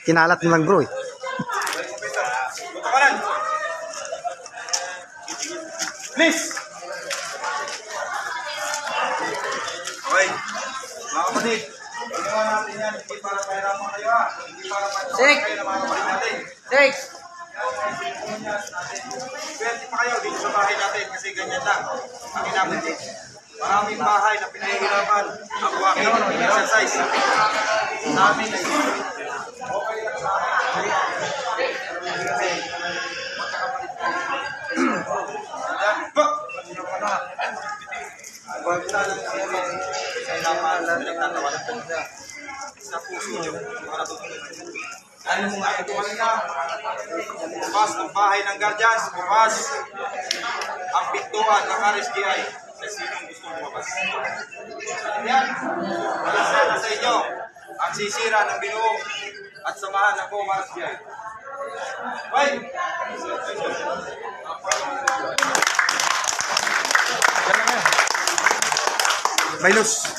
Kinalat mo lang bro eh. Please! Okay. Mga kapatid, ginawa natin yan. Hindi para pahirapan kayo ha. Hindi para pahirapan kayo na mga kapatid natin. Six! Swerte pa kayo dito sa bahay natin kasi ganyan lang. Ang inabutin. Maraming bahay na pinahihirapan ang walking exercise. Sa amin ay okay lang sa amin. Kasi magkakapatid kayo. Huwag na lang kayo sa ilaman na nagtatawanan po sa puso nyo. Ano mo nga ito kanina? Bukas ng bahay ng guardians, bukas ang pintuan ng RSGI sa sinong gusto lumabas. Yan, wala sa inyo ang sisira ng binuong at samahan ng buong RSGI. Wait! Bailos.